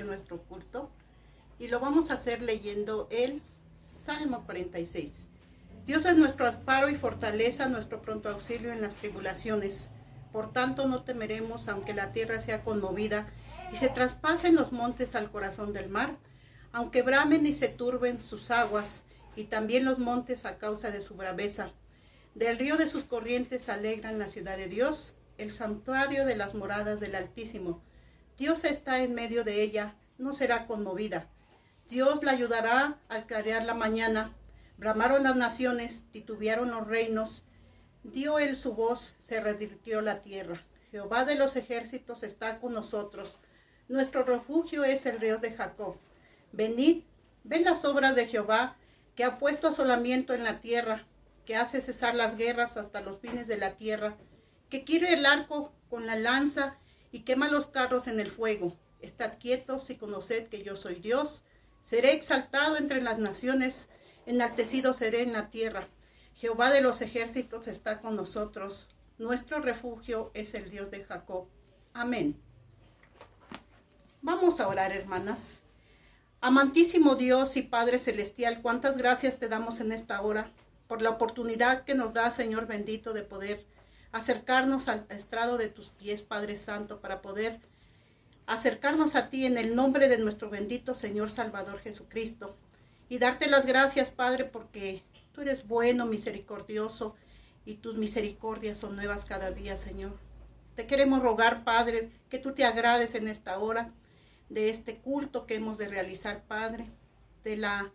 hacer nuestro culto y lo vamos a hacer leyendo el Salmo 46. Dios es nuestro amparo y fortaleza, nuestro pronto auxilio en las tribulaciones. Por tanto no temeremos, aunque la tierra sea conmovida y se traspasen los montes al corazón del mar, aunque bramen y se turben sus aguas, y también los montes a causa de su braveza. Del río de sus corrientes alegran la ciudad de Dios, el santuario de las moradas del Altísimo. Dios está en medio de ella, no será conmovida. Dios la ayudará al clarear la mañana. Bramaron las naciones, titubearon los reinos. Dio él su voz, se revirtió la tierra. Jehová de los ejércitos está con nosotros. Nuestro refugio es el Dios de Jacob. Venid, ved las obras de Jehová, que ha puesto asolamiento en la tierra, que hace cesar las guerras hasta los fines de la tierra, que quiere el arco con la lanza y quema los carros en el fuego. Estad quietos y conoced que yo soy Dios. Seré exaltado entre las naciones, enaltecido seré en la tierra. Jehová de los ejércitos está con nosotros. Nuestro refugio es el Dios de Jacob. Amén. Vamos a orar, hermanas. Amantísimo Dios y Padre Celestial, cuántas gracias te damos en esta hora por la oportunidad que nos da, Señor bendito, de poder acercarnos al estrado de tus pies, Padre Santo, para poder acercarnos a ti en el nombre de nuestro bendito Señor Salvador Jesucristo. Y darte las gracias, Padre, porque tú eres bueno, misericordioso, y tus misericordias son nuevas cada día, Señor. Te queremos rogar, Padre, que tú te agrades en esta hora de este culto que hemos de realizar, Padre, de la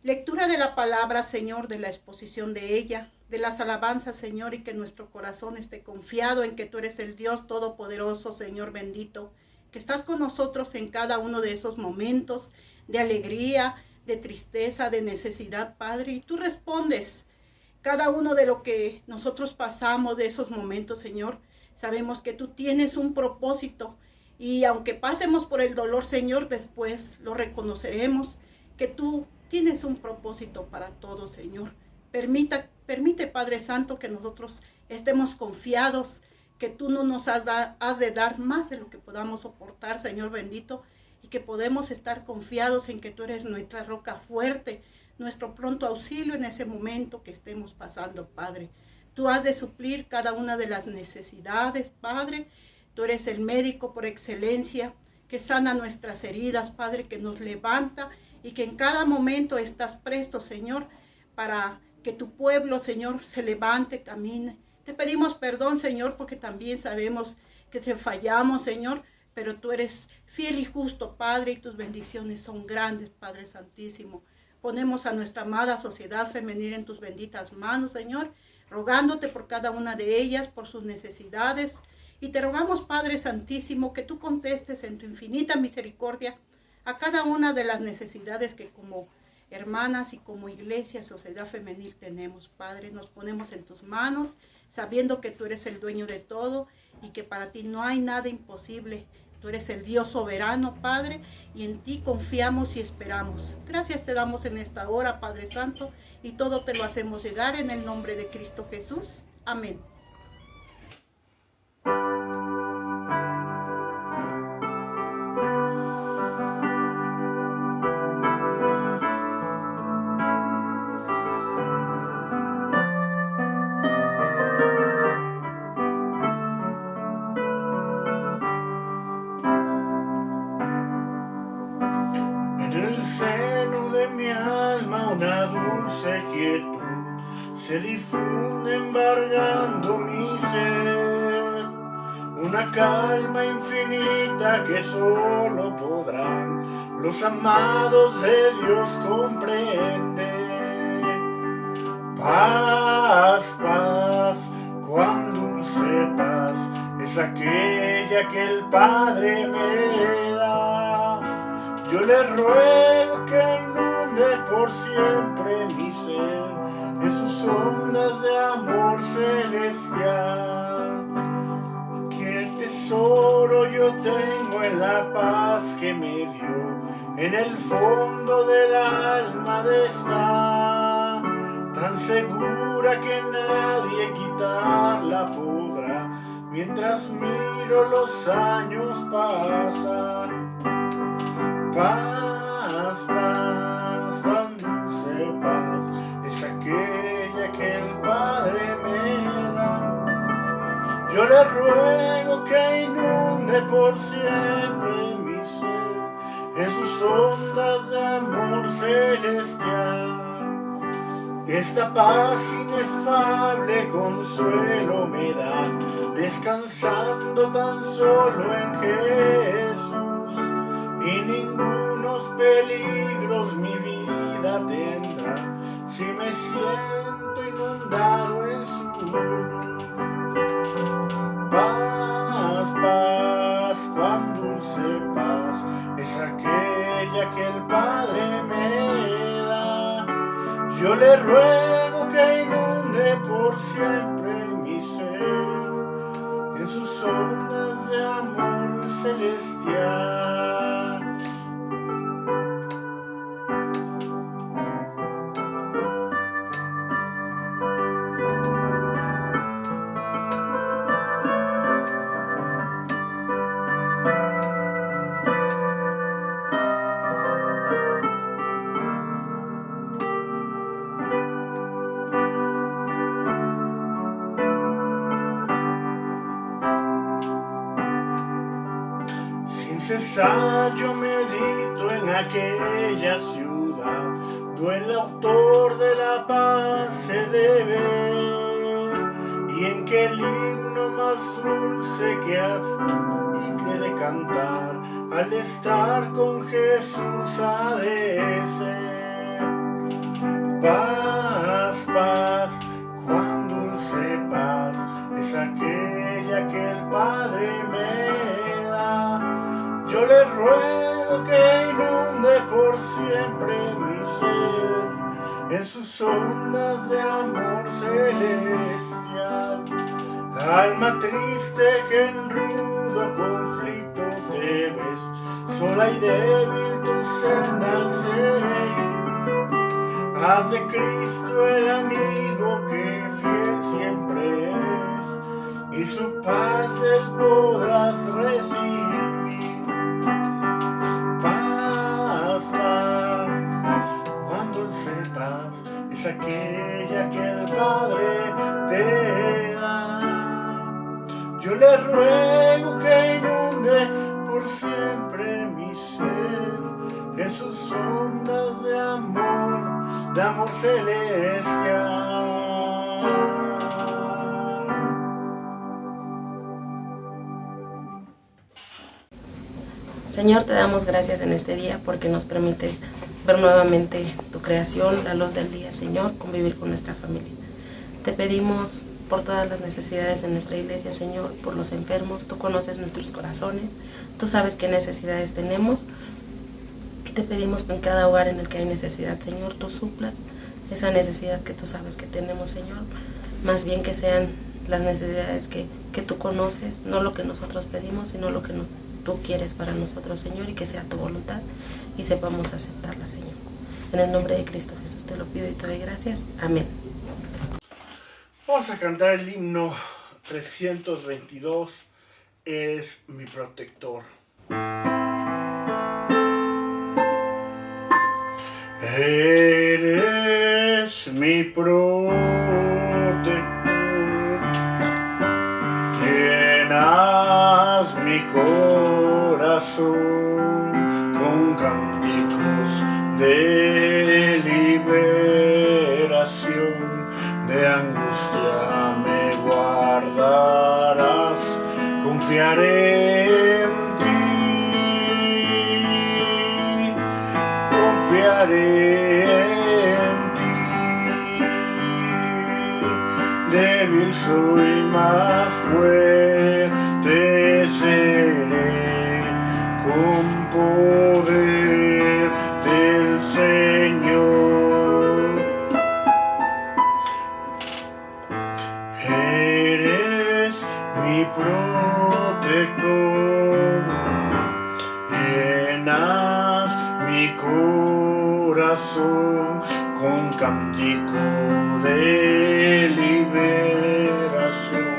lectura de la palabra, Señor, de la exposición de ella, de las alabanzas, Señor, y que nuestro corazón esté confiado en que tú eres el Dios todopoderoso, Señor bendito, que estás con nosotros en cada uno de esos momentos de alegría, de tristeza, de necesidad, Padre, y tú respondes cada uno de lo que nosotros pasamos de esos momentos, Señor. Sabemos que tú tienes un propósito y aunque pasemos por el dolor, Señor, después lo reconoceremos que tú tienes un propósito para todo, Señor. Permite, Padre Santo, que nosotros estemos confiados, que tú no nos has de dar más de lo que podamos soportar, Señor bendito, y que podemos estar confiados en que tú eres nuestra roca fuerte, nuestro pronto auxilio en ese momento que estemos pasando, Padre. Tú has de suplir cada una de las necesidades, Padre. Tú eres el médico por excelencia, que sana nuestras heridas, Padre, que nos levanta y que en cada momento estás presto, Señor, para que tu pueblo, Señor, se levante, camine. Te pedimos perdón, Señor, porque también sabemos que te fallamos, Señor, pero tú eres fiel y justo, Padre, y tus bendiciones son grandes, Padre Santísimo. Ponemos a nuestra amada sociedad femenil en tus benditas manos, Señor, rogándote por cada una de ellas, por sus necesidades. Y te rogamos, Padre Santísimo, que tú contestes en tu infinita misericordia a cada una de las necesidades que como hermanas y como iglesia, sociedad femenil tenemos, Padre. Nos ponemos en tus manos, sabiendo que tú eres el dueño de todo y que para ti no hay nada imposible. Tú eres el Dios soberano, Padre, y en ti confiamos y esperamos. Gracias te damos en esta hora, Padre Santo, y todo te lo hacemos llegar en el nombre de Cristo Jesús. Amén. Una dulce quietud se difunde embargando mi ser, una calma infinita que solo podrán los amados de Dios comprender. Paz, paz, cuán dulce paz es aquella que el Padre me da. Yo le ruego que inunde por siempre mi ser en sus ondas de amor celestial. Que el tesoro yo tengo en la paz que me dio, en el fondo del alma de estar, tan segura que nadie quitarla podrá, mientras miro los años pasar. Paz, paz, cuán dulce paz, es aquella que el Padre me da. Yo le ruego que inunde por siempre mi ser en sus ondas de amor celestial. Esta paz inefable consuelo me da, descansando tan solo en Jesús. Y ningunos peligros mi vida tendrá, si me siento inundado en su luz. Paz, paz, cuán dulce paz, es aquella que el Padre me da. Yo le ruego que inunde por siempre mi ser en sus ondas de amor celestial. Yo medito en aquella ciudad, donde el autor de la paz se debe ver, y en que el himno más dulce que de cantar, al estar con Jesús ha de ser. Paz, paz, cuán dulce paz, es aquella que el Padre me da. Yo le ruego que inunde por siempre mi ser en sus ondas de amor celestial. Alma triste que en rudo conflicto te ves, sola y débil tu senda al seguir. Haz de Cristo el amigo que fiel siempre es, y su paz él podrás recibir. Es aquella que el Padre te da. Yo le ruego que inunde por siempre mi ser en sus ondas de amor celestial. Señor, te damos gracias en este día porque nos permites ver nuevamente tu creación, la luz del día, Señor, convivir con nuestra familia. Te pedimos por todas las necesidades de nuestra iglesia, Señor, por los enfermos. Tú conoces nuestros corazones, tú sabes qué necesidades tenemos. Te pedimos que en cada hogar en el que hay necesidad, Señor, tú suplas esa necesidad que tú sabes que tenemos, Señor. Más bien que sean las necesidades que tú conoces, no lo que nosotros pedimos, sino lo que tú quieres para nosotros, Señor, y que sea tu voluntad y sepamos aceptarla, Señor. En el nombre de Cristo Jesús te lo pido y te doy gracias. Amén. Vamos a cantar el himno 322, Eres mi protector. Eres mi protector, llenas mi corazón con cánticos de liberación, de angustia me guardarás, confiaré en ti, confiaré en ti, débil soy más fuerte seré, con poder del Señor. Eres mi protector, llenas mi corazón con cántico de liberación,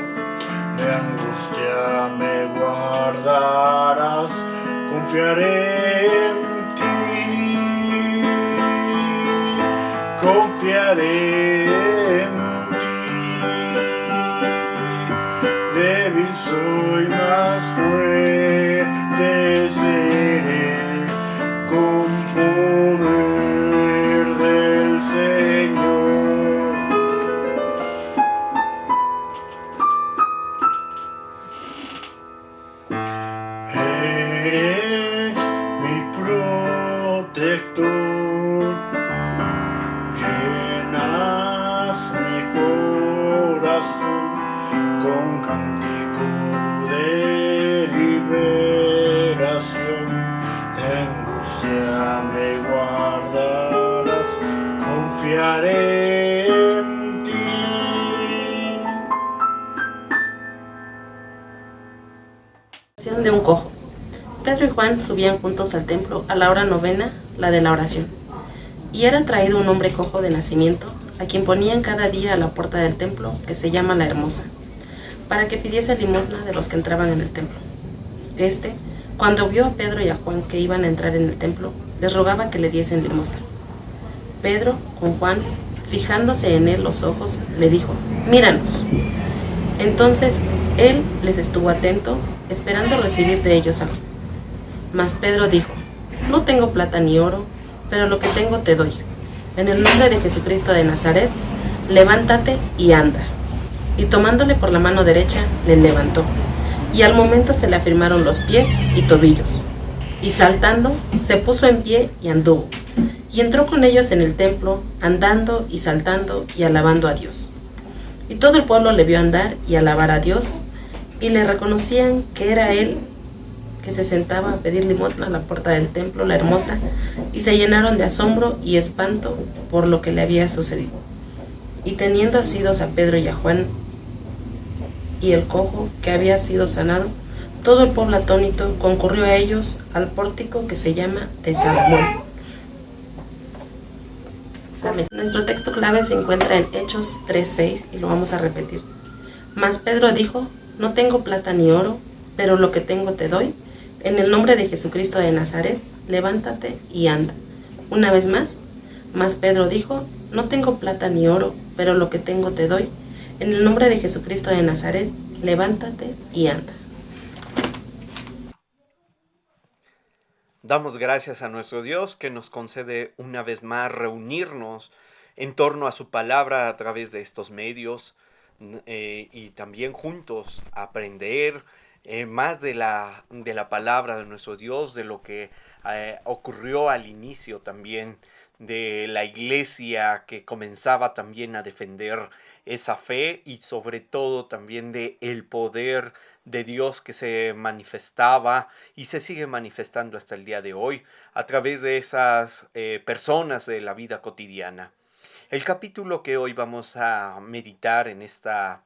de angustia me guardarás, confiaré en confiaré en ti. Débil soy, más fuerte seré con poder del Señor. Eres mi protector, llenas mi corazón con cántico de liberación. De angustia me guardarás, confiaré en ti. De un cojo. Pedro y Juan subían juntos al templo a la hora novena, la de la oración. Y era traído un hombre cojo de nacimiento, a quien ponían cada día a la puerta del templo, que se llama La Hermosa, para que pidiese limosna de los que entraban en el templo. Este, cuando vio a Pedro y a Juan que iban a entrar en el templo, les rogaba que le diesen limosna. Pedro, con Juan, fijándose en él los ojos, le dijo: «Míranos». Entonces él les estuvo atento, esperando recibir de ellos algo. Mas Pedro dijo: «No tengo plata ni oro, pero lo que tengo te doy. En el nombre de Jesucristo de Nazaret, levántate y anda». Y tomándole por la mano derecha, le levantó. Y al momento se le afirmaron los pies y tobillos. Y saltando, se puso en pie y anduvo. Y entró con ellos en el templo, andando y saltando y alabando a Dios. Y todo el pueblo le vio andar y alabar a Dios, y le reconocían que era él que se sentaba a pedir limosna a la puerta del templo, La Hermosa, y se llenaron de asombro y espanto por lo que le había sucedido. Y teniendo asidos a Pedro y a Juan y el cojo que había sido sanado, todo el pueblo atónito concurrió a ellos al pórtico que se llama de Salomón. Nuestro texto clave se encuentra en Hechos 3:6 y lo vamos a repetir. Mas Pedro dijo: «No tengo plata ni oro, pero lo que tengo te doy. En el nombre de Jesucristo de Nazaret, levántate y anda». Una vez más, mas Pedro dijo: «No tengo plata ni oro, pero lo que tengo te doy. En el nombre de Jesucristo de Nazaret, levántate y anda». Damos gracias a nuestro Dios que nos concede una vez más reunirnos en torno a su palabra a través de estos medios y también juntos aprender más de la palabra de nuestro Dios, de lo que ocurrió al inicio también de la iglesia que comenzaba también a defender esa fe y sobre todo también de el poder de Dios que se manifestaba y se sigue manifestando hasta el día de hoy a través de esas personas de la vida cotidiana. El capítulo que hoy vamos a meditar en esta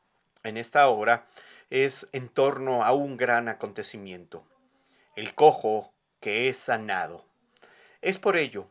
hora es en torno a un gran acontecimiento, el cojo que es sanado. Es por ello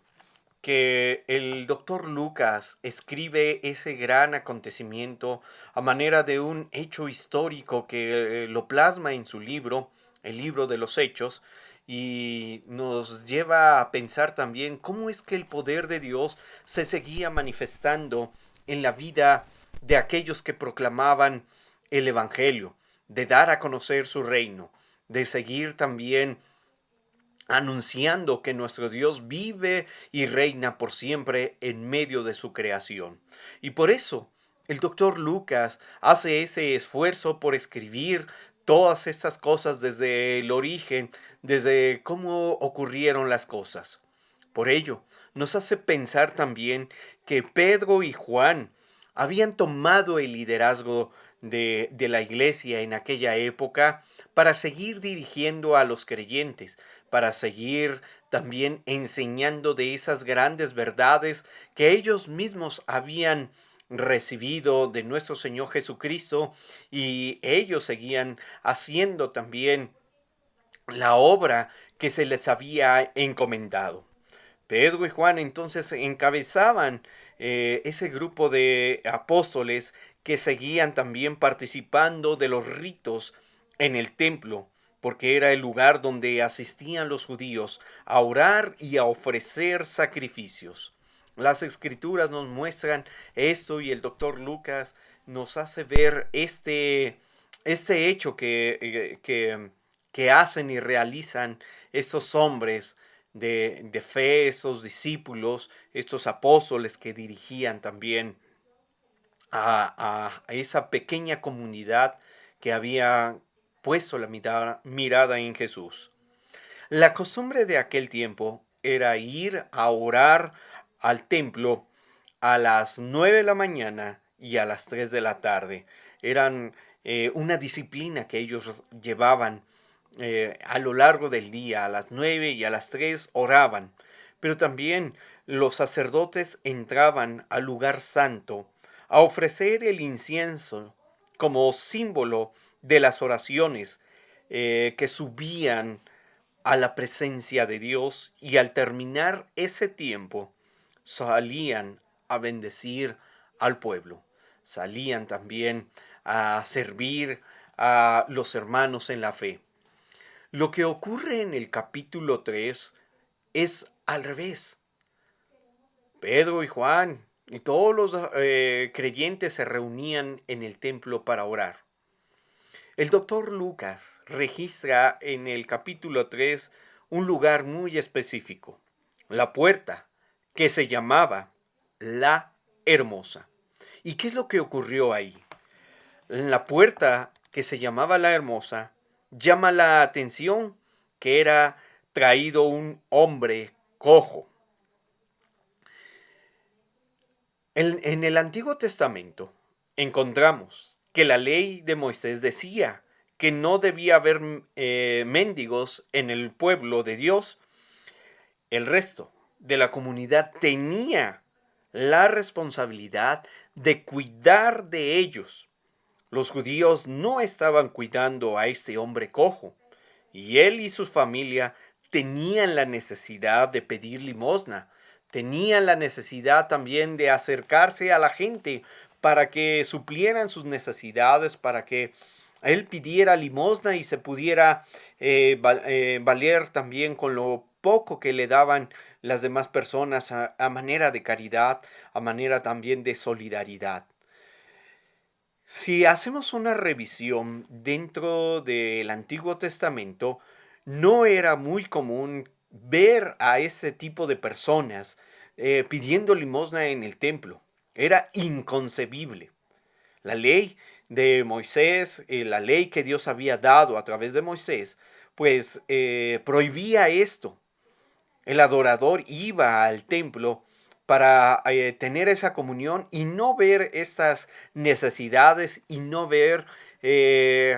que el doctor Lucas escribe ese gran acontecimiento a manera de un hecho histórico que lo plasma en su libro, el libro de los Hechos, y nos lleva a pensar también cómo es que el poder de Dios se seguía manifestando en la vida de aquellos que proclamaban el Evangelio, de dar a conocer su reino, de seguir también anunciando que nuestro Dios vive y reina por siempre en medio de su creación. Y por eso el doctor Lucas hace ese esfuerzo por escribir todas estas cosas desde el origen, desde cómo ocurrieron las cosas. Por ello, nos hace pensar también que Pedro y Juan habían tomado el liderazgo de la iglesia en aquella época para seguir dirigiendo a los creyentes, para seguir también enseñando de esas grandes verdades que ellos mismos habían recibido de nuestro Señor Jesucristo, y ellos seguían haciendo también la obra que se les había encomendado. Pedro y Juan entonces encabezaban ese grupo de apóstoles que seguían también participando de los ritos en el templo, porque era el lugar donde asistían los judíos a orar y a ofrecer sacrificios. Las escrituras nos muestran esto y el doctor Lucas nos hace ver este hecho que hacen y realizan estos hombres de fe, estos discípulos, estos apóstoles que dirigían también a esa pequeña comunidad que había puesto la mirada en Jesús. La costumbre de aquel tiempo era ir a orar al templo a las 9 de la mañana y a las 3 de la tarde. Eran una disciplina que ellos llevaban a lo largo del día. A las 9 y a las 3 oraban. Pero también los sacerdotes entraban al lugar santo a ofrecer el incienso como símbolo de las oraciones que subían a la presencia de Dios, y al terminar ese tiempo salían a bendecir al pueblo, salían también a servir a los hermanos en la fe. Lo que ocurre en el capítulo 3 es al revés. Pedro y Juan y todos los creyentes se reunían en el templo para orar. El doctor Lucas registra en el capítulo 3 un lugar muy específico, la puerta, que se llamaba La Hermosa. ¿Y qué es lo que ocurrió ahí? En la puerta, que se llamaba La Hermosa, llama la atención que era traído un hombre cojo. En el Antiguo Testamento encontramos que la ley de Moisés decía que no debía haber mendigos en el pueblo de Dios. El resto de la comunidad tenía la responsabilidad de cuidar de ellos. Los judíos no estaban cuidando a este hombre cojo, y él y su familia tenían la necesidad de pedir limosna, tenían la necesidad también de acercarse a la gente para que suplieran sus necesidades, para que él pidiera limosna y se pudiera valer también con lo poco que le daban las demás personas a manera de caridad, a manera también de solidaridad. Si hacemos una revisión dentro del Antiguo Testamento, no era muy común ver a ese tipo de personas pidiendo limosna en el templo. Era inconcebible. La ley de Moisés, la ley que Dios había dado a través de Moisés, pues prohibía esto. El adorador iba al templo para tener esa comunión y no ver estas necesidades y no ver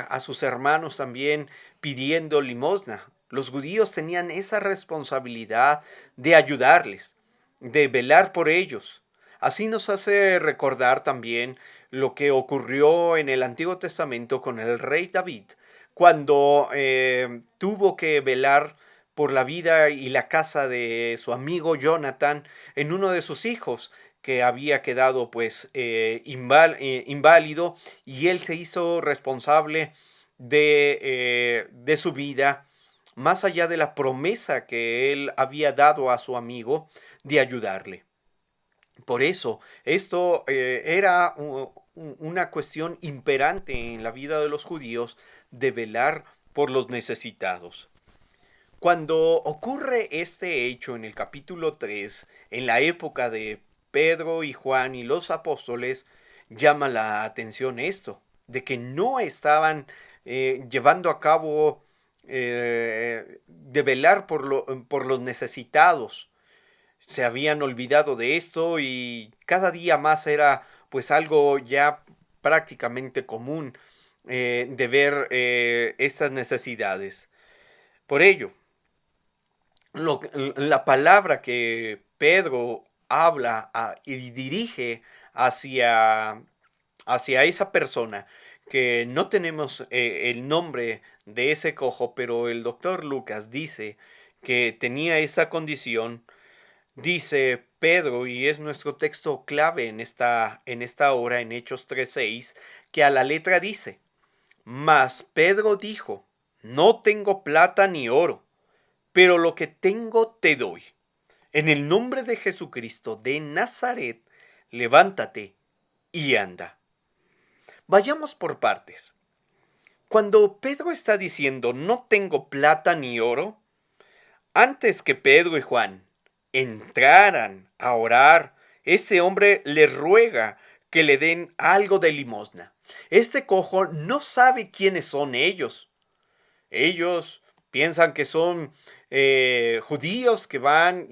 a sus hermanos también pidiendo limosna. Los judíos tenían esa responsabilidad de ayudarles, de velar por ellos. Así nos hace recordar también lo que ocurrió en el Antiguo Testamento con el rey David, cuando tuvo que velar por la vida y la casa de su amigo Jonathan en uno de sus hijos, que había quedado pues inválido, y él se hizo responsable de su vida, más allá de la promesa que él había dado a su amigo de ayudarle. Por eso, esto era una cuestión imperante en la vida de los judíos, de velar por los necesitados. Cuando ocurre este hecho en el capítulo 3, en la época de Pedro y Juan y los apóstoles, llama la atención esto, de que no estaban llevando a cabo de velar por los necesitados. Se habían olvidado de esto y cada día más era pues algo ya prácticamente común de ver estas necesidades. Por ello, la palabra que Pedro habla y dirige hacia esa persona, que no tenemos el nombre de ese cojo, pero el doctor Lucas dice que tenía esa condición. Dice Pedro, y es nuestro texto clave en esta hora, en Hechos 3:6, que a la letra dice: mas Pedro dijo, no tengo plata ni oro, pero lo que tengo te doy. En el nombre de Jesucristo de Nazaret, levántate y anda. Vayamos por partes. Cuando Pedro está diciendo, no tengo plata ni oro, antes que Pedro y Juan entraran a orar, ese hombre le ruega que le den algo de limosna. Este cojo no sabe quiénes son ellos. Ellos piensan que son judíos que van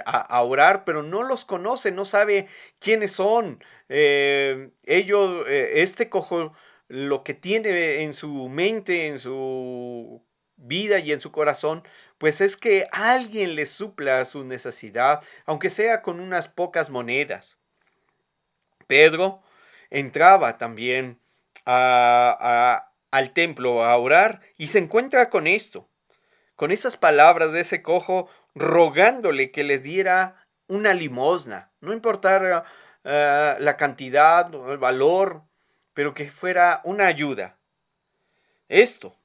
a orar, pero no los conoce, no sabe quiénes son. Este cojo, lo que tiene en su mente, en su vida y en su corazón, pues es que alguien le supla su necesidad, aunque sea con unas pocas monedas. Pedro entraba también al templo a orar y se encuentra con esto, con esas palabras de ese cojo rogándole que les diera una limosna, no importara la cantidad o el valor, pero que fuera una ayuda. Esto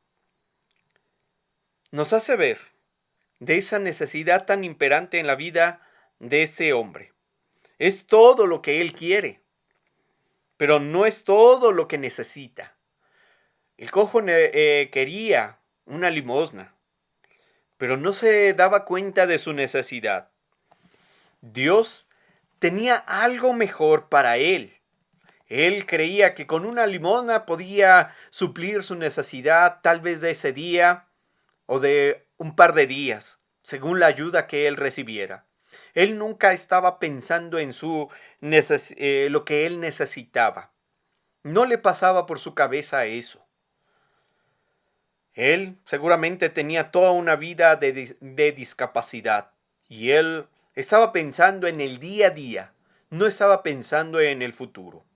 nos hace ver de esa necesidad tan imperante en la vida de este hombre. Es todo lo que él quiere, pero no es todo lo que necesita. El cojo quería una limosna, pero no se daba cuenta de su necesidad. Dios tenía algo mejor para él. Él creía que con una limosna podía suplir su necesidad, tal vez de ese día o de un par de días, según la ayuda que él recibiera. Él nunca estaba pensando en lo que él necesitaba. No le pasaba por su cabeza eso. Él seguramente tenía toda una vida de discapacidad y él estaba pensando en el día a día, no estaba pensando en el futuro.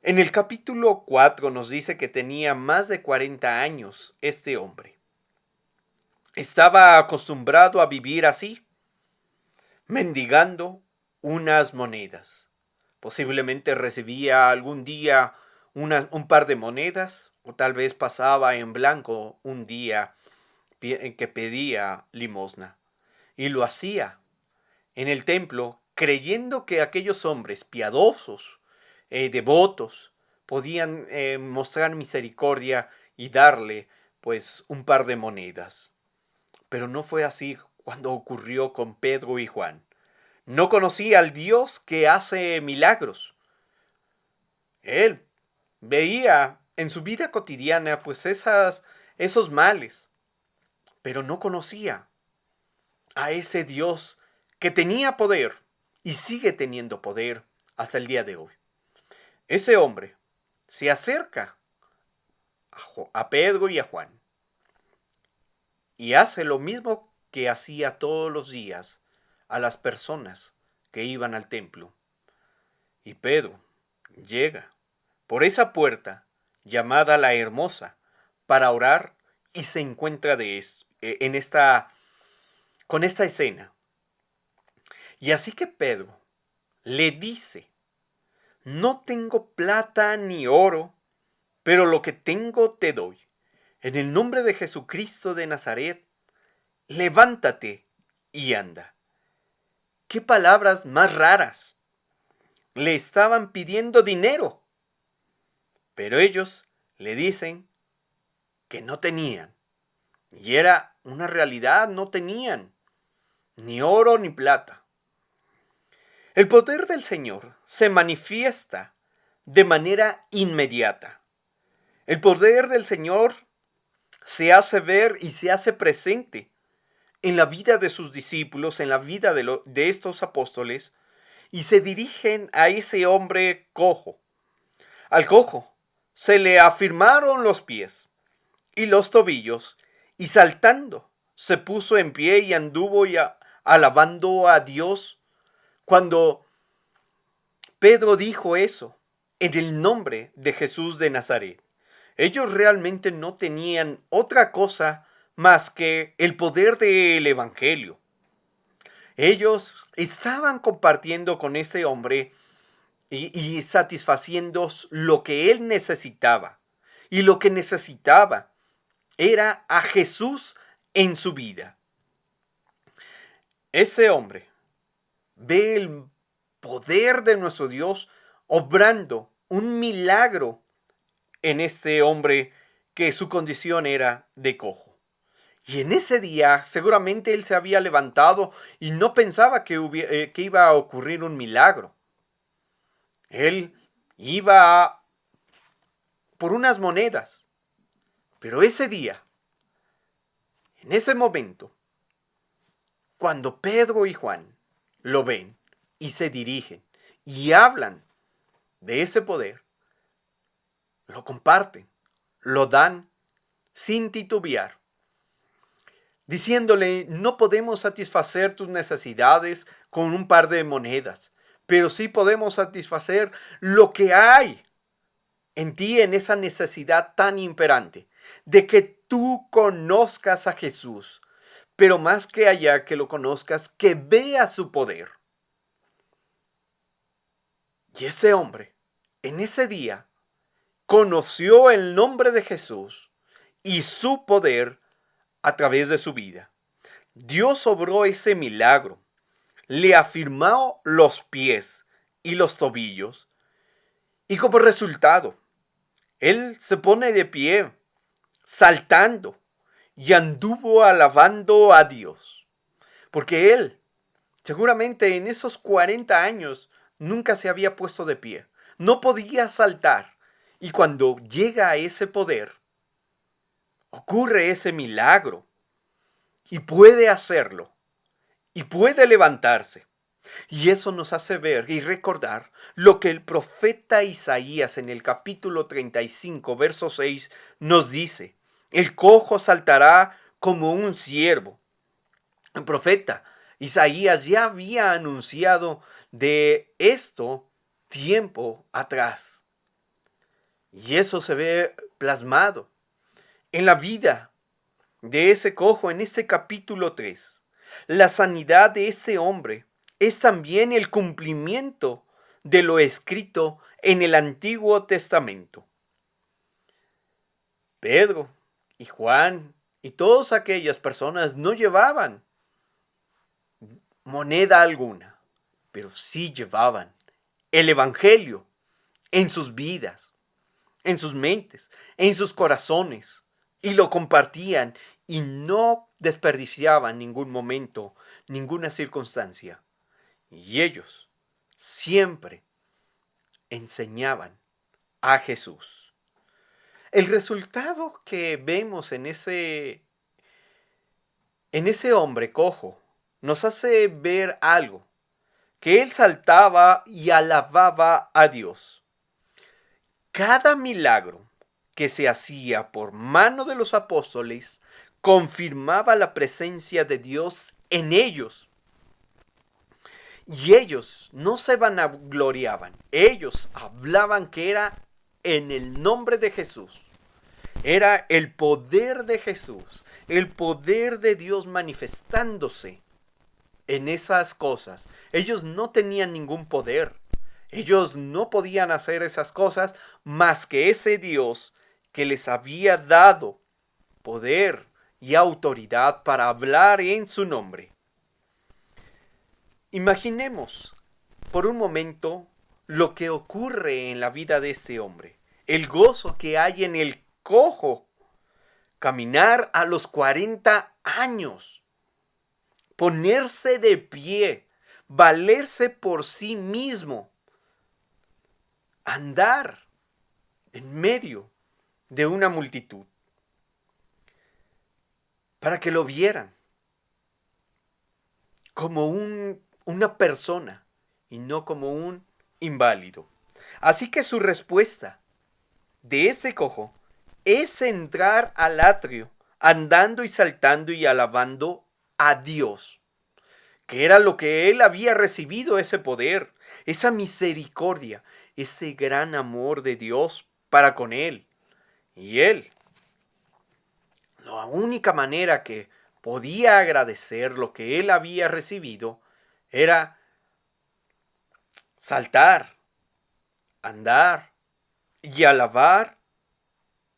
En el capítulo 4 nos dice que tenía más de 40 años este hombre. Estaba acostumbrado a vivir así, mendigando unas monedas. Posiblemente recibía algún día un par de monedas, o tal vez pasaba en blanco un día que pedía limosna. Y lo hacía en el templo, creyendo que aquellos hombres piadosos, devotos, podían mostrar misericordia y darle pues un par de monedas. Pero no fue así cuando ocurrió con Pedro y Juan. No conocía al Dios que hace milagros. Él veía en su vida cotidiana pues esos males, pero no conocía a ese Dios que tenía poder y sigue teniendo poder hasta el día de hoy. Ese hombre se acerca a Pedro y a Juan y hace lo mismo que hacía todos los días a las personas que iban al templo. Y Pedro llega por esa puerta llamada la Hermosa para orar y se encuentra con esta escena. Y así que Pedro le dice, no tengo plata ni oro, pero lo que tengo te doy. En el nombre de Jesucristo de Nazaret, levántate y anda. ¡Qué palabras más raras! Le estaban pidiendo dinero, pero ellos le dicen que no tenían. Y era una realidad, no tenían ni oro ni plata. El poder del Señor se manifiesta de manera inmediata. El poder del Señor se hace ver y se hace presente en la vida de sus discípulos, en la vida de estos apóstoles, y se dirigen a ese hombre cojo. Al cojo se le afirmaron los pies y los tobillos, y saltando se puso en pie y anduvo alabando a Dios. Cuando Pedro dijo eso, en el nombre de Jesús de Nazaret, ellos realmente no tenían otra cosa más que el poder del Evangelio. Ellos estaban compartiendo con este hombre y satisfaciendo lo que él necesitaba. Y lo que necesitaba era a Jesús en su vida. ese hombre ve el poder de nuestro Dios obrando un milagro en este hombre que su condición era de cojo. Y en ese día seguramente él se había levantado y no pensaba que iba a ocurrir un milagro. Él iba por unas monedas. Pero ese día, en ese momento, cuando Pedro y Juan lo ven y se dirigen y hablan de ese poder, lo comparten, lo dan sin titubear, diciéndole: no podemos satisfacer tus necesidades con un par de monedas, pero sí podemos satisfacer lo que hay en ti, en esa necesidad tan imperante de que tú conozcas a Jesús, pero más que allá que lo conozcas, que veas su poder. Y ese hombre, en ese día, conoció el nombre de Jesús y su poder a través de su vida. Dios obró ese milagro, le afirmó los pies y los tobillos, y como resultado, él se pone de pie, saltando, y anduvo alabando a Dios. Porque él, seguramente en esos 40 años, nunca se había puesto de pie. No podía saltar. Y cuando llega a ese poder, ocurre ese milagro. Y puede hacerlo. Y puede levantarse. Y eso nos hace ver y recordar lo que el profeta Isaías en el capítulo 35, verso 6 nos dice: el cojo saltará como un ciervo. El profeta Isaías ya había anunciado de esto tiempo atrás. Y eso se ve plasmado en la vida de ese cojo en este capítulo 3. La sanidad de este hombre es también el cumplimiento de lo escrito en el Antiguo Testamento. Pedro y Juan y todas aquellas personas no llevaban moneda alguna, pero sí llevaban el Evangelio en sus vidas, en sus mentes, en sus corazones, y lo compartían y no desperdiciaban ningún momento, ninguna circunstancia. Y ellos siempre enseñaban a Jesús. El resultado que vemos en ese hombre cojo nos hace ver algo, que él saltaba y alababa a Dios. Cada milagro que se hacía por mano de los apóstoles confirmaba la presencia de Dios en ellos. Y ellos no se vanagloriaban, ellos hablaban que era en el nombre de Jesús. Era el poder de Jesús, el poder de Dios manifestándose en esas cosas. Ellos no tenían ningún poder, ellos no podían hacer esas cosas más que ese Dios que les había dado poder y autoridad para hablar en su nombre. Imaginemos por un momento lo que ocurre en la vida de este hombre, el gozo que hay en el cojo, caminar a los 40 años, ponerse de pie, valerse por sí mismo, andar en medio de una multitud, para que lo vieran como una persona y no como un inválido. Así que su respuesta de este cojo es entrar al atrio andando y saltando y alabando a Dios, que era lo que él había recibido, ese poder, esa misericordia, ese gran amor de Dios para con él. Y él, la única manera que podía agradecer lo que él había recibido era saltar, andar y alabar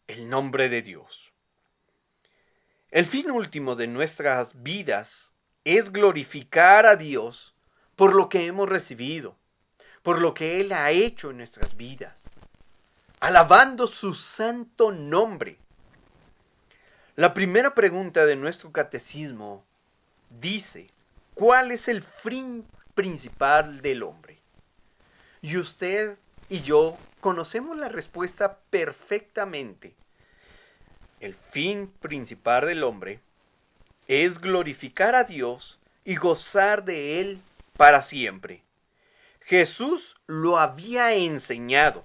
el nombre de Dios. El fin último de nuestras vidas es glorificar a Dios por lo que hemos recibido, por lo que Él ha hecho en nuestras vidas, alabando su santo nombre. La primera pregunta de nuestro catecismo dice, ¿cuál es el fin principal del hombre? Y usted y yo conocemos la respuesta perfectamente. El fin principal del hombre es glorificar a Dios y gozar de Él para siempre. Jesús lo había enseñado.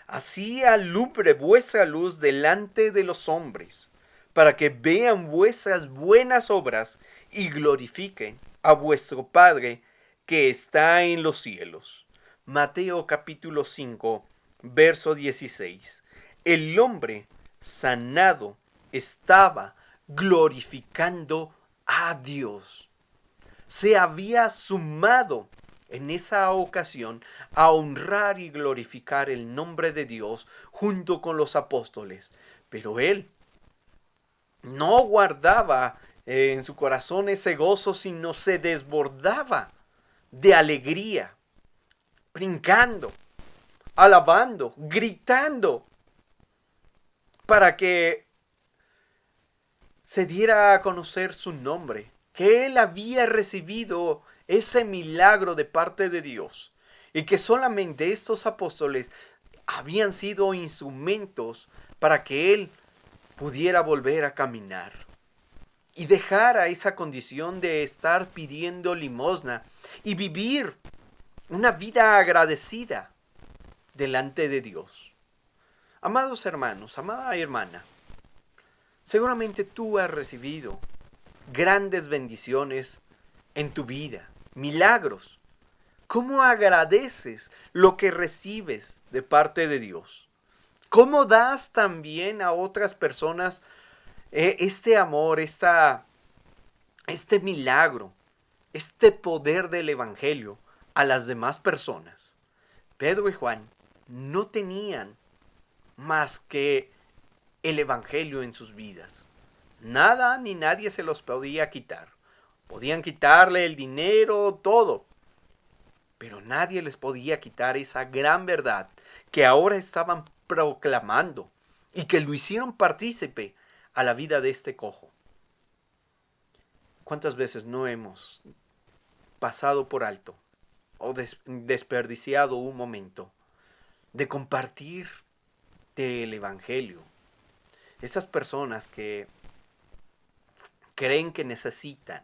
Así alumbre vuestra luz delante de los hombres, para que vean vuestras buenas obras y glorifiquen a vuestro Padre que está en los cielos. Mateo capítulo 5, verso 16. El hombre sanado estaba glorificando a Dios. Se había sumado en esa ocasión a honrar y glorificar el nombre de Dios junto con los apóstoles. Pero él no guardaba en su corazón ese gozo, sino se desbordaba de alegría, brincando, alabando, gritando, para que se diera a conocer su nombre, que él había recibido ese milagro de parte de Dios y que solamente estos apóstoles habían sido instrumentos para que él pudiera volver a caminar y dejara esa condición de estar pidiendo limosna y vivir una vida agradecida delante de Dios. Amados hermanos, amada hermana, seguramente tú has recibido grandes bendiciones en tu vida, milagros. ¿Cómo agradeces lo que recibes de parte de Dios? ¿Cómo das también a otras personas este amor, este milagro, este poder del Evangelio a las demás personas? Pedro y Juan no tenían más que el Evangelio en sus vidas. Nada ni nadie se los podía quitar. Podían quitarle el dinero, todo. Pero nadie les podía quitar esa gran verdad que ahora estaban proclamando y que lo hicieron partícipe a la vida de este cojo. ¿Cuántas veces no hemos pasado por alto o desperdiciado un momento de compartir del Evangelio? Esas personas que creen que necesitan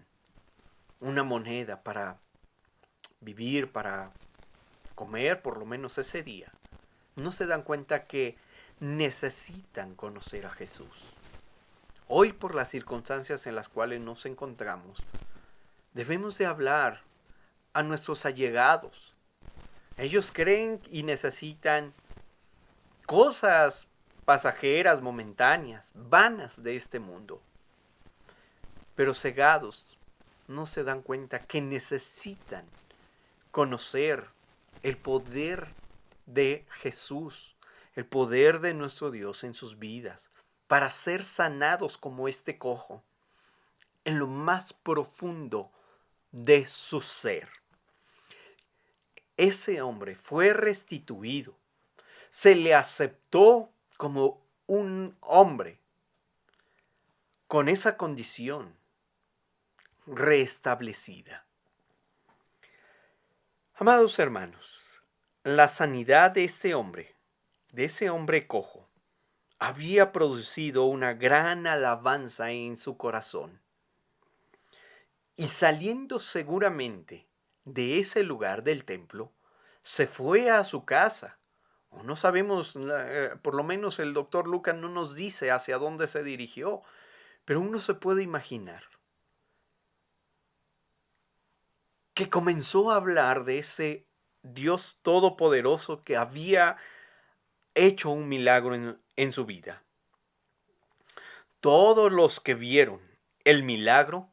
una moneda para vivir, para comer por lo menos ese día, no se dan cuenta que necesitan conocer a Jesús. Hoy, por las circunstancias en las cuales nos encontramos, debemos de hablar a nuestros allegados. Ellos creen y necesitan cosas pasajeras, momentáneas, vanas de este mundo. Pero cegados no se dan cuenta que necesitan conocer el poder de Jesús, el poder de nuestro Dios en sus vidas, para ser sanados como este cojo, en lo más profundo de su ser. Ese hombre fue restituido, se le aceptó como un hombre con esa condición restablecida. Amados hermanos, la sanidad de ese hombre cojo, había producido una gran alabanza en su corazón. Y saliendo seguramente de ese lugar del templo, se fue a su casa. O no sabemos, por lo menos el doctor Lucas no nos dice hacia dónde se dirigió, pero uno se puede imaginar que comenzó a hablar de ese Dios todopoderoso que había hecho un milagro en su vida. Todos los que vieron el milagro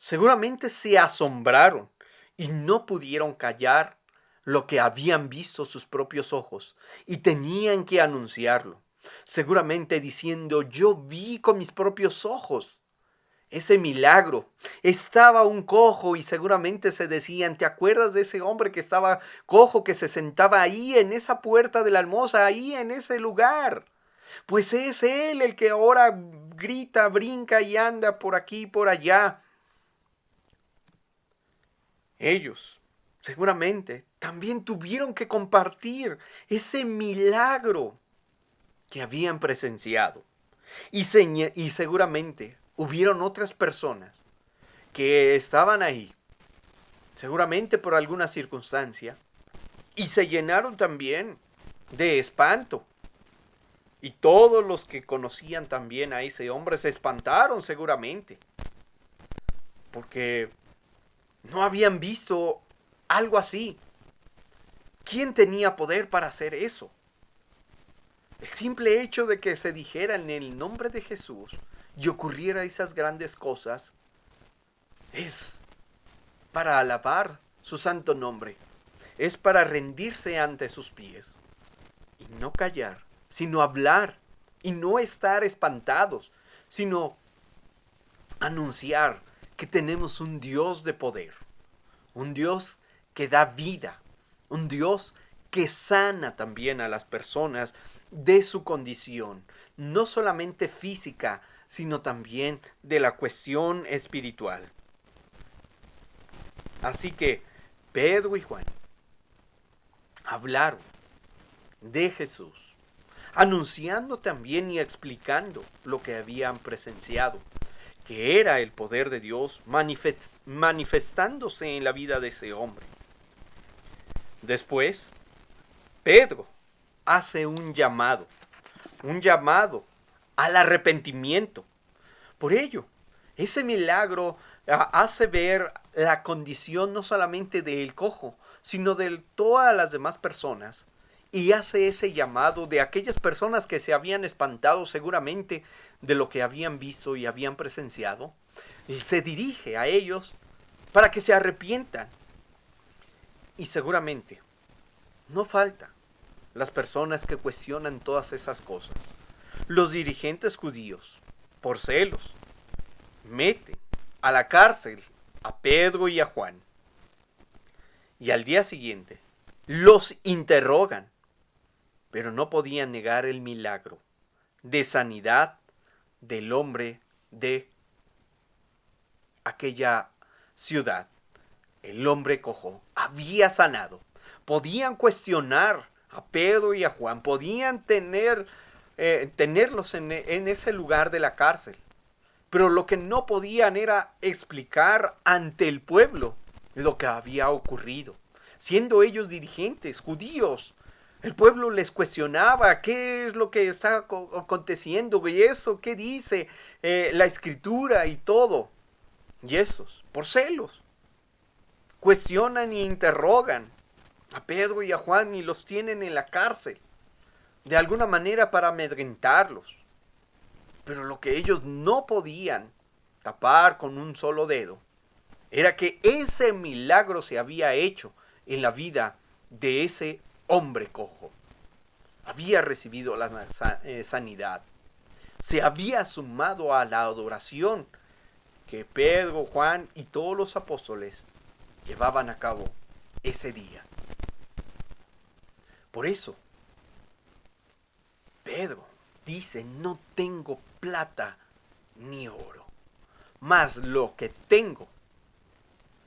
seguramente se asombraron y no pudieron callar lo que habían visto sus propios ojos y tenían que anunciarlo, seguramente diciendo: yo vi con mis propios ojos ese milagro. Estaba un cojo y seguramente se decían, ¿te acuerdas de ese hombre que estaba cojo, que se sentaba ahí en esa puerta de la hermosa, ahí en ese lugar? Pues es él el que ahora grita, brinca y anda por aquí y por allá. Ellos seguramente también tuvieron que compartir ese milagro que habían presenciado. Y seguramente hubieron otras personas que estaban ahí, seguramente por alguna circunstancia, y se llenaron también de espanto. Y todos los que conocían también a ese hombre se espantaron seguramente, porque no habían visto algo así. ¿Quién tenía poder para hacer eso? El simple hecho de que se dijera en el nombre de Jesús y ocurriera esas grandes cosas es para alabar su santo nombre. Es para rendirse ante sus pies y no callar, sino hablar y no estar espantados, sino anunciar que tenemos un Dios de poder, un Dios que da vida, un Dios que sana también a las personas de su condición, no solamente física, sino también de la cuestión espiritual. Así que Pedro y Juan hablaron de Jesús, anunciando también y explicando lo que habían presenciado, que era el poder de Dios manifestándose en la vida de ese hombre. Después, Pedro hace un llamado al arrepentimiento. Por ello, ese milagro hace ver la condición no solamente del cojo, sino de todas las demás personas, y hace ese llamado de aquellas personas que se habían espantado seguramente de lo que habían visto y habían presenciado. Y se dirige a ellos para que se arrepientan. Y seguramente no falta las personas que cuestionan todas esas cosas. Los dirigentes judíos, por celos, meten a la cárcel a Pedro y a Juan. Y al día siguiente los interrogan, pero no podían negar el milagro de sanidad del hombre de aquella ciudad. El hombre cojo había sanado. Podían cuestionar a Pedro y a Juan, podían tenerlos en ese lugar de la cárcel, pero lo que no podían era explicar ante el pueblo lo que había ocurrido. Siendo ellos dirigentes judíos, el pueblo les cuestionaba qué es lo que está aconteciendo, y eso, qué dice la escritura y todo. Y esos, por celos, cuestionan e interrogan a Pedro y a Juan y los tienen en la cárcel, de alguna manera para amedrentarlos. Pero lo que ellos no podían tapar con un solo dedo era que ese milagro se había hecho en la vida de ese hombre cojo. Había recibido la sanidad. Se había sumado a la adoración que Pedro, Juan y todos los apóstoles llevaban a cabo ese día. Por eso, Pedro dice, no tengo plata ni oro, mas lo que tengo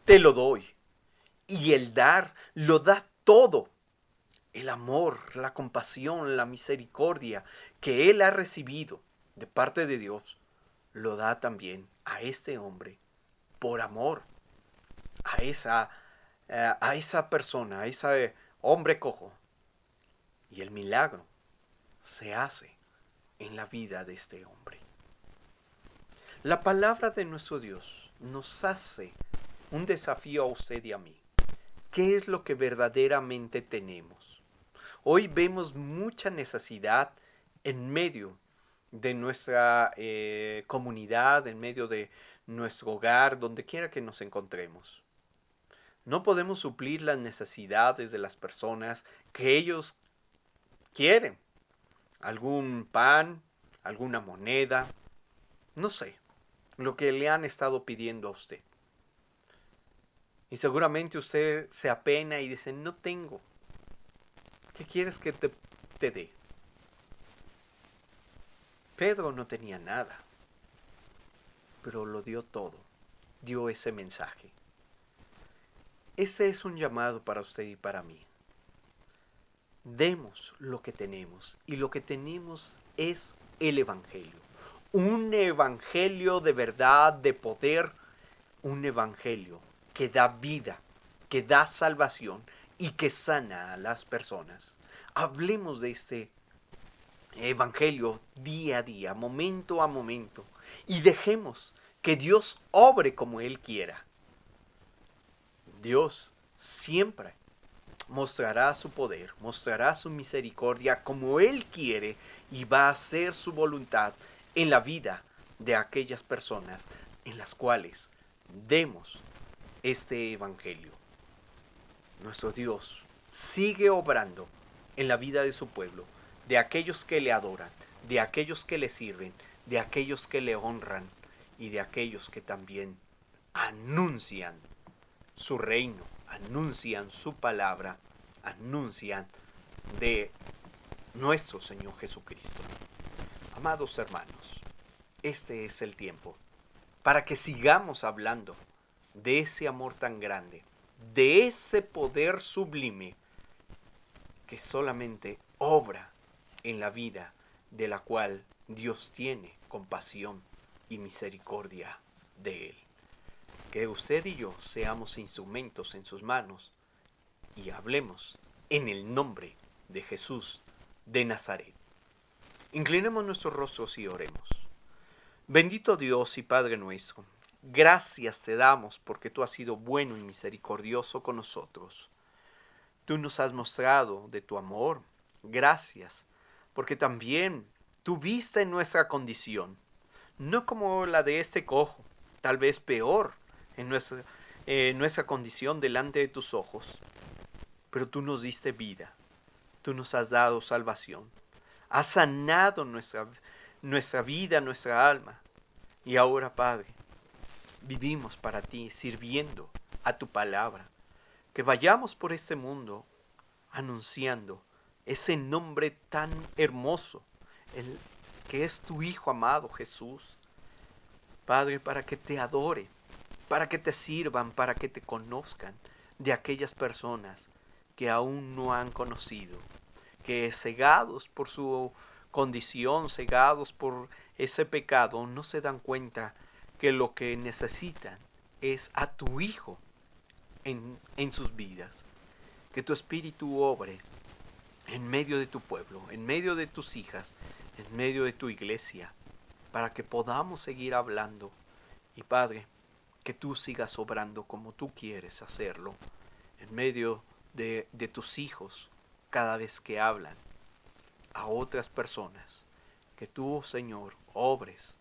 te lo doy. Y el dar lo da todo. El amor, la compasión, la misericordia que él ha recibido de parte de Dios, lo da también a este hombre por amor a esa persona, a ese hombre cojo. Y el milagro se hace en la vida de este hombre. La palabra de nuestro Dios nos hace un desafío a usted y a mí. ¿Qué es lo que verdaderamente tenemos? Hoy vemos mucha necesidad en medio de nuestra comunidad, en medio de nuestro hogar, donde quiera que nos encontremos. No podemos suplir las necesidades de las personas que ellos quieren. Algún pan, alguna moneda, no sé, lo que le han estado pidiendo a usted. Y seguramente usted se apena y dice, no tengo. ¿Qué quieres que te dé? Pedro no tenía nada, pero lo dio todo. Dio ese mensaje. Ese es un llamado para usted y para mí. Demos lo que tenemos, y lo que tenemos es el Evangelio. Un Evangelio de verdad, de poder, un Evangelio que da vida, que da salvación y que sana a las personas. Hablemos de este Evangelio día a día, momento a momento, y dejemos que Dios obre como Él quiera. Dios siempre mostrará su poder, mostrará su misericordia como Él quiere, y va a hacer su voluntad en la vida de aquellas personas en las cuales demos este Evangelio. Nuestro Dios sigue obrando en la vida de su pueblo, de aquellos que le adoran, de aquellos que le sirven, de aquellos que le honran y de aquellos que también anuncian su reino, anuncian su palabra, anuncian de nuestro Señor Jesucristo. Amados hermanos, este es el tiempo para que sigamos hablando de ese amor tan grande, de ese poder sublime que solamente obra en la vida de la cual Dios tiene compasión y misericordia de Él. Que usted y yo seamos instrumentos en sus manos y hablemos en el nombre de Jesús de Nazaret. Inclinemos nuestros rostros y oremos. Bendito Dios y Padre nuestro, gracias te damos porque tú has sido bueno y misericordioso con nosotros. Tú nos has mostrado de tu amor. Gracias, porque también tú viste en nuestra condición, no como la de este cojo, tal vez peor en nuestra condición delante de tus ojos, pero tú nos diste vida, tú nos has dado salvación, has sanado nuestra vida, nuestra alma, y ahora, Padre, vivimos para ti, sirviendo a tu palabra, que vayamos por este mundo anunciando ese nombre tan hermoso, el que es tu Hijo amado Jesús. Padre, para que te adore, para que te sirvan, para que te conozcan de aquellas personas que aún no han conocido, que cegados por su condición, cegados por ese pecado, no se dan cuenta que lo que necesitan es a tu Hijo en sus vidas. Que tu Espíritu obre en medio de tu pueblo, en medio de tus hijas, en medio de tu iglesia, para que podamos seguir hablando. Y Padre, que tú sigas obrando como tú quieres hacerlo, en medio de tus hijos, cada vez que hablan a otras personas. Que tú, Señor, obres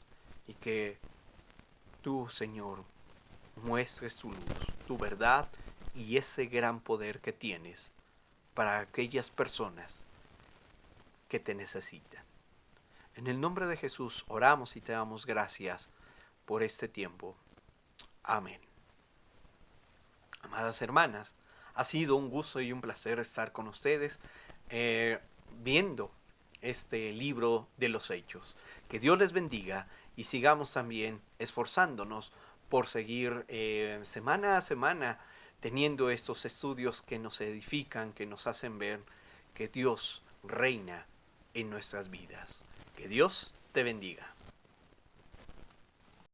y que tú, Señor, muestres tu luz, tu verdad y ese gran poder que tienes para aquellas personas que te necesitan. En el nombre de Jesús oramos y te damos gracias por este tiempo. Amén. Amadas hermanas, ha sido un gusto y un placer estar con ustedes viendo este libro de los Hechos. Que Dios les bendiga y sigamos también esforzándonos por seguir semana a semana teniendo estos estudios que nos edifican, que nos hacen ver que Dios reina en nuestras vidas. Que Dios te bendiga.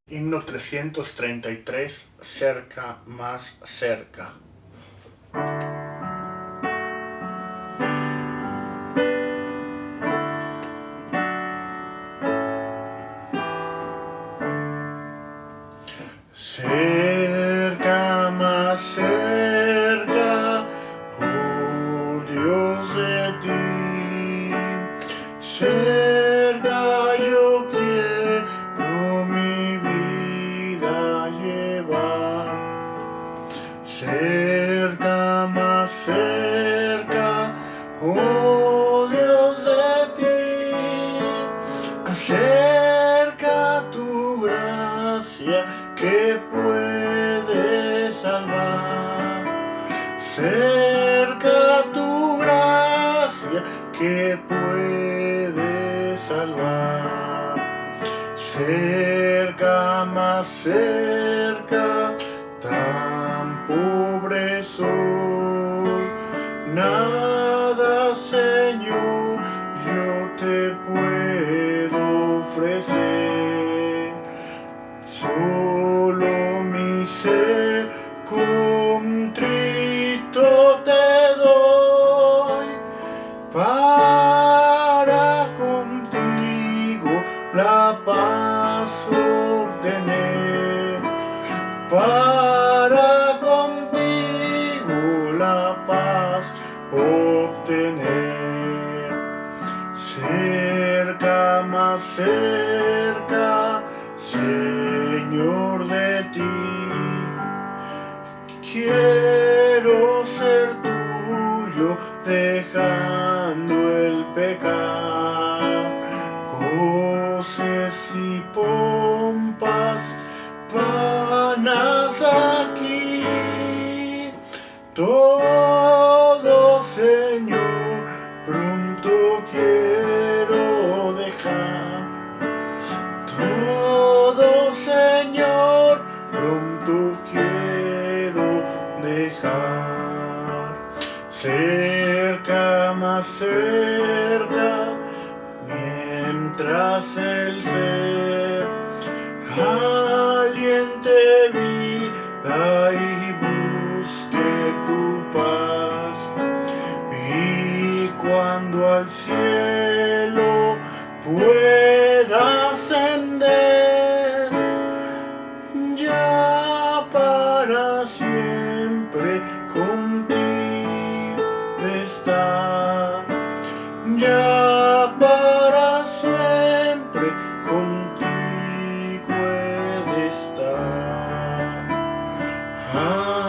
Himno 333, cerca, más cerca. Cerca, más cerca, oh Dios de ti, cerca yo quiero mi vida llevar, cerca, más cerca, oh Dios de ti, acerca tu gracia que puede salvar, cerca tu gracia que puede salvar, cerca, más cerca, tan pobre soy, nada, Señor, yo te puedo ofrecer, solo mi ser contrito te doy, para contigo la paz obtener, para contigo la paz obtener, cerca, más cerca, Señor, de ti, quiero ser tuyo, dejando el pecado, goces y pompas vanas aquí, todo, Señor, pronto quiero dejar, todo, Señor, pronto quiero dejar, cerca, más cerca, mientras el ser aliente vida y busque tu paz, y cuando al cielo pueda ascender, ya para siempre contigo estar, ya para siempre contigo he de estar. Amén.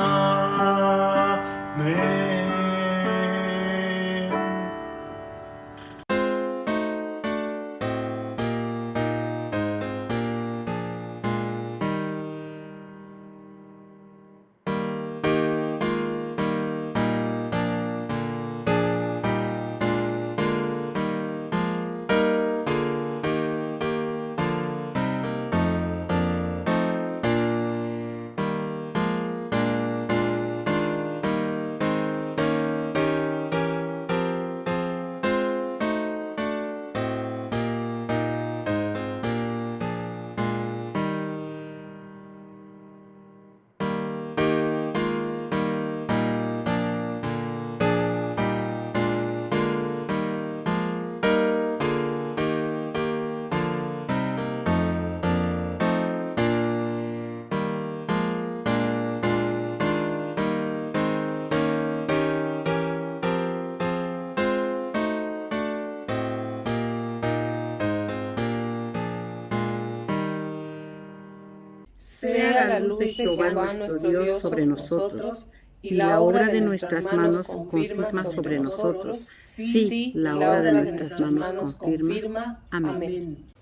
Sea la luz de Jehová nuestro Dios sobre nosotros, y la obra de nuestras manos confirma sobre nosotros. Sí, la obra de nuestras manos confirma. Amén.